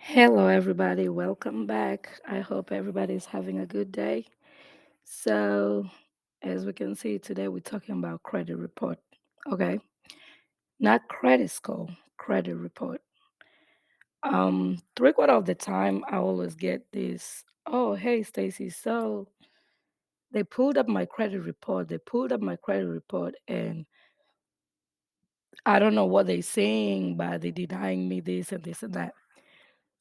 Hello, everybody. Welcome back. I hope everybody is having a good day. So, as we can see today, we're talking about credit report. Okay, not credit score, credit report. Three quarter of the time, I always get this. Oh, hey, Stacy. So they pulled up my credit report. They pulled up my credit report, and I don't know what they're saying, but they're denying me this and this and that.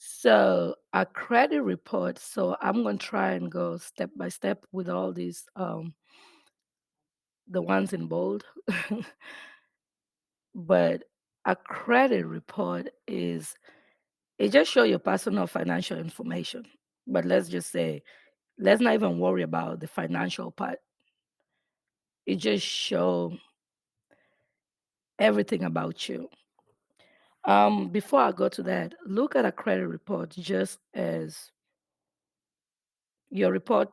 So a credit report. So I'm gonna try and go step by step with all these the ones in bold. But a credit report is it just show your personal financial information. But let's just say let's not even worry about the financial part. It just show everything about you. Before I go to that, look at a credit report just as your report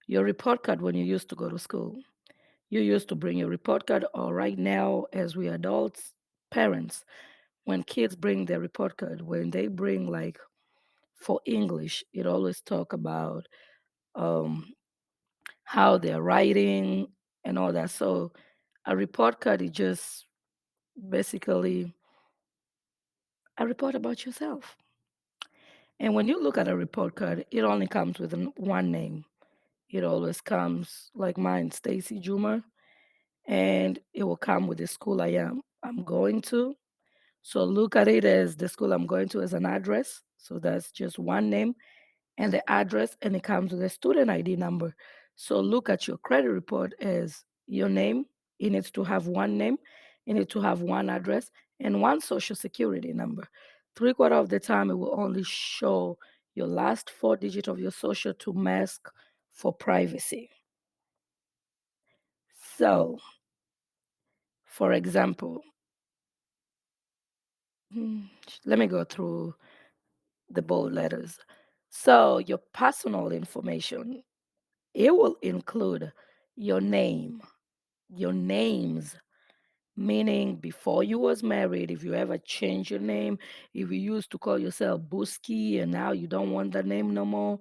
your report card when you used to go to school. You used to bring your report card, or right now, as we adults, parents, when kids bring their report card, when they bring like for English, it always talk about um, how they're writing and all that. So a report card is just basically a report about yourself. And when you look at a report card, it only comes with one name. It always comes like mine, Stacy Jumer, and it will come with the school I'm going to. So look at it as the school I'm going to as an address. So that's just one name and the address, and it comes with a student ID number. So look at your credit report as your name. It needs to have one name, it needs to have one address, and one social security number. Three quarter of the time, it will only show your last four digits of your social to mask for privacy. So, for example, hmm, let me go through the bold letters. So your personal information, it will include your name, your names, meaning before you was married, if you ever change your name, if you used to call yourself Busky and now you don't want that name no more,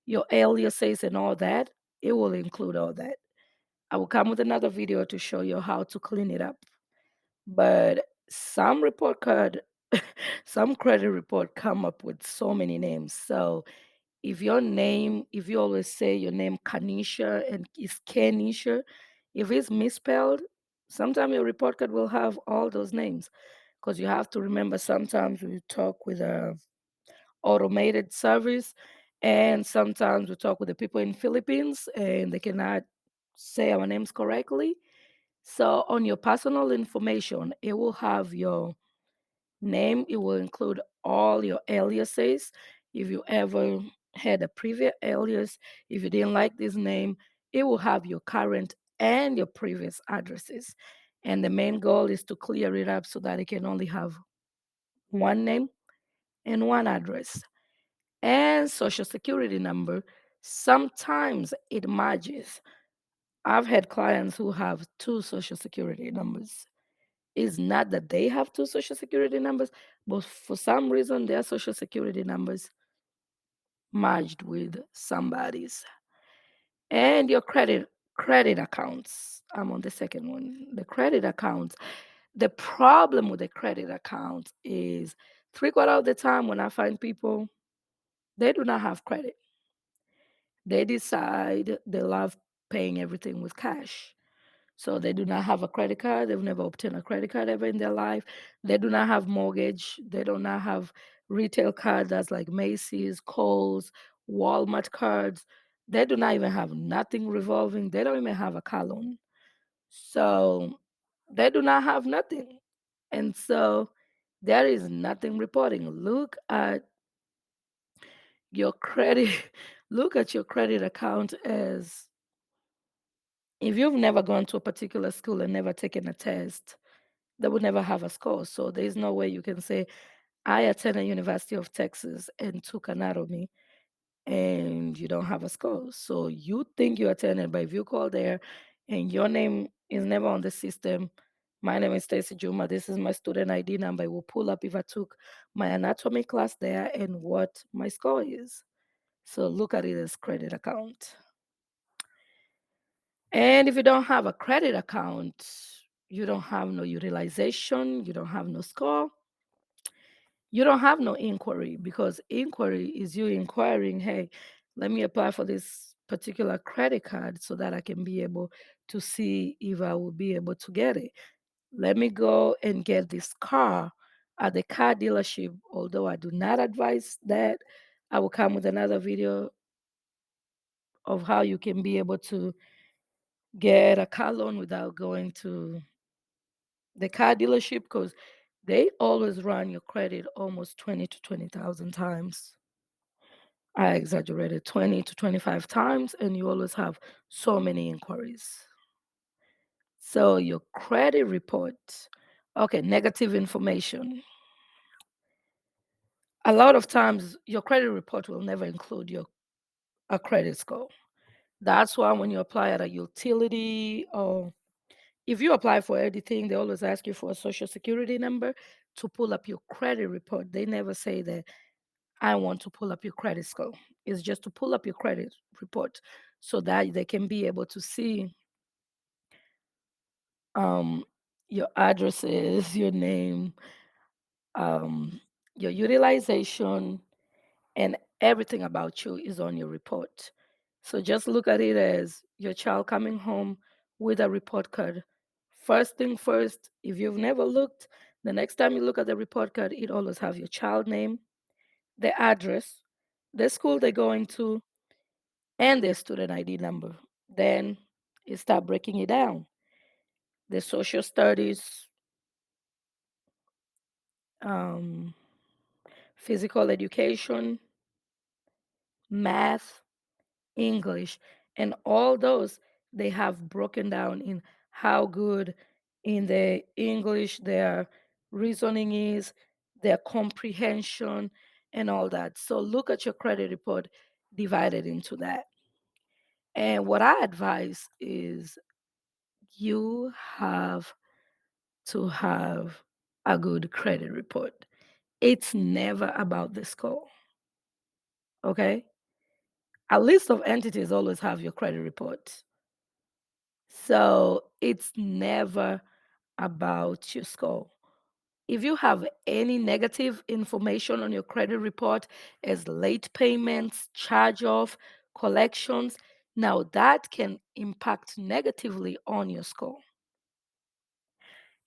your aliases and all that, it will include all that. I will come with another video to show you how to clean it up. But some report card, some credit report come up with so many names. So if you always say your name Kanisha and it's Kenisha, if it's misspelled, sometimes your report card will have all those names because you have to remember sometimes we talk with a automated service and sometimes we talk with the people in Philippines and they cannot say our names correctly. So on your personal information, it will have your name, it will include all your aliases. If you ever had a previous alias, if you didn't like this name, it will have your current and your previous addresses. And the main goal is to clear it up so that it can only have one name and one address. And social security number, sometimes it merges. I've had clients who have two social security numbers. It's not that they have two social security numbers, but for some reason their social security numbers merged with somebody's. And your credit accounts. I'm on the second one. The credit accounts. The problem with the credit accounts is three quarter of the time when I find people, they do not have credit. They decide they love paying everything with cash. So they do not have a credit card. They've never obtained a credit card ever in their life. They do not have mortgage. They do not have retail cards that's like Macy's, Kohl's, Walmart cards. They do not even have nothing revolving. They don't even have a car loan. So they do not have nothing. And so there is nothing reporting. Look at your credit, look at your credit account as if you've never gone to a particular school and never taken a test, they would never have a score. So there's no way you can say, I attended University of Texas and took anatomy and you don't have a score. So you think you attended, but if you call there and your name is never on the system, My name is Stacy Juma. This is my student ID number. It will pull up if I took my anatomy class there and what my score is. So look at it as credit account. And if you don't have a credit account, you don't have no utilization, you don't have no score, you don't have no inquiry, because inquiry is you inquiring, hey, let me apply for this particular credit card so that I can be able to see if I will be able to get it. Let me go and get this car at the car dealership. Although I do not advise that, I will come with another video of how you can be able to get a car loan without going to the car dealership, because they always run your credit almost 20 to 20,000 times. I exaggerated, 20 to 25 times, and you always have so many inquiries. So your credit report, okay, negative information. A lot of times your credit report will never include your a credit score. That's why when you apply at a utility, or if you apply for anything, they always ask you for a social security number to pull up your credit report. They never say that I want to pull up your credit score. It's just to pull up your credit report so that they can be able to see um, your addresses, your name, um, your utilization, and everything about you is on your report. So just look at it as your child coming home with a report card. First thing first, if you've never looked, the next time you look at the report card, it always have your child name, the address, the school they're going to, and their student ID number. Then you start breaking it down. The social studies, um, physical education, math, English, and all those they have broken down in how good in the English their reasoning is, their comprehension, and all that. So look at your credit report divided into that. And what I advise is you have to have a good credit report. It's never about the score, okay? A list of entities always have your credit report. So it's never about your score. If you have any negative information on your credit report as late payments, charge off, collections, now that can impact negatively on your score.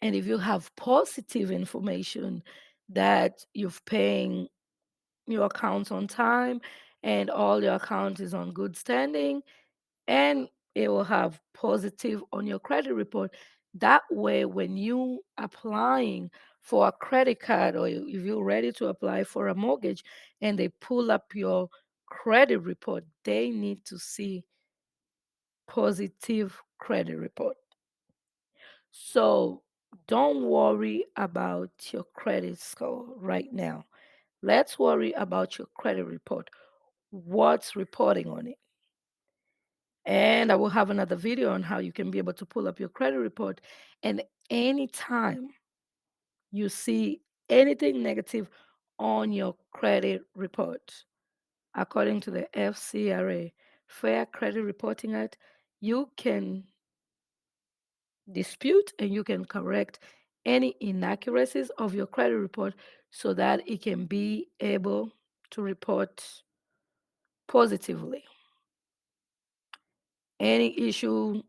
And if you have positive information that you've paying your accounts on time and all your accounts is on good standing, and it will have positive on your credit report. That way, when you applying for a credit card, or if you're ready to apply for a mortgage and they pull up your credit report, they need to see positive credit report. So don't worry about your credit score right now. Let's worry about your credit report. What's reporting on it? And I will have another video on how you can be able to pull up your credit report. And anytime you see anything negative on your credit report, according to the FCRA, Fair Credit Reporting Act, you can dispute and you can correct any inaccuracies of your credit report so that it can be able to report positively. Any issue,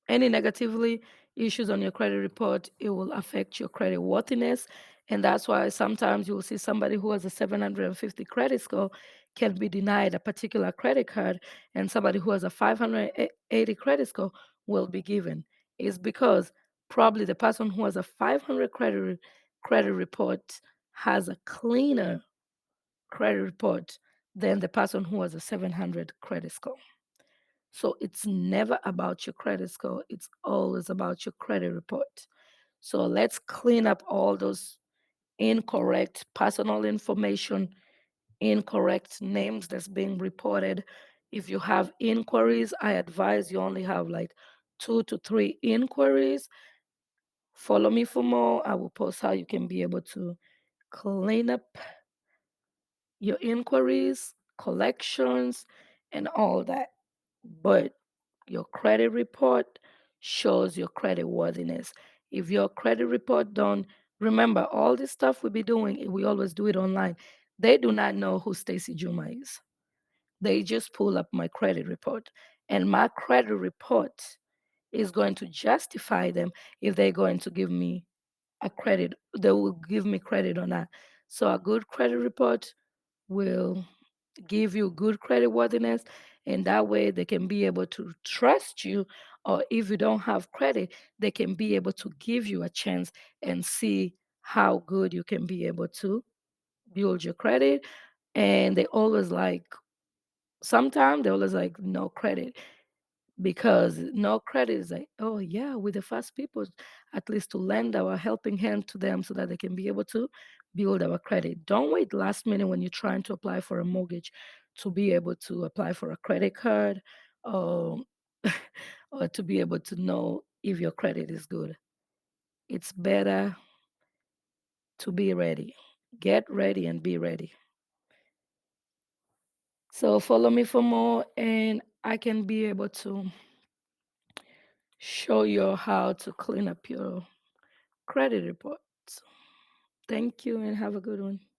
any negatively issues on your credit report, it will affect your credit worthiness. And that's why sometimes you will see somebody who has a 750 credit score can be denied a particular credit card, and somebody who has a 580 credit score will be given. It's because probably the person who has a 500 credit report has a cleaner credit report than the person who has a 700 credit score. So it's never about your credit score, it's always about your credit report. So let's clean up all those incorrect personal information, incorrect names that's being reported. If you have inquiries, I advise you only have like 2 to 3 inquiries Follow me for more. I will post how you can be able to clean up your inquiries, collections, and all that. But your credit report shows your credit worthiness. If your credit report don't remember all this stuff we be doing, we always do it online. They do not know who Stacy Juma is. They just pull up my credit report. And my credit report is going to justify them if they're going to give me a credit, they will give me credit or not. So a good credit report will give you good credit worthiness, and that way they can be able to trust you, or if you don't have credit, they can be able to give you a chance and see how good you can be able to build your credit. And they always like, sometimes they always like no credit, because no credit is like, oh yeah, we're the first people at least to lend our helping hand to them so that they can be able to build our credit. Don't wait last minute when you're trying to apply for a mortgage to be able to apply for a credit card, or or to be able to know if your credit is good. It's better to be ready. Get ready and be ready. So follow me for more, and I can be able to show you how to clean up your credit reports. Thank you and have a good one.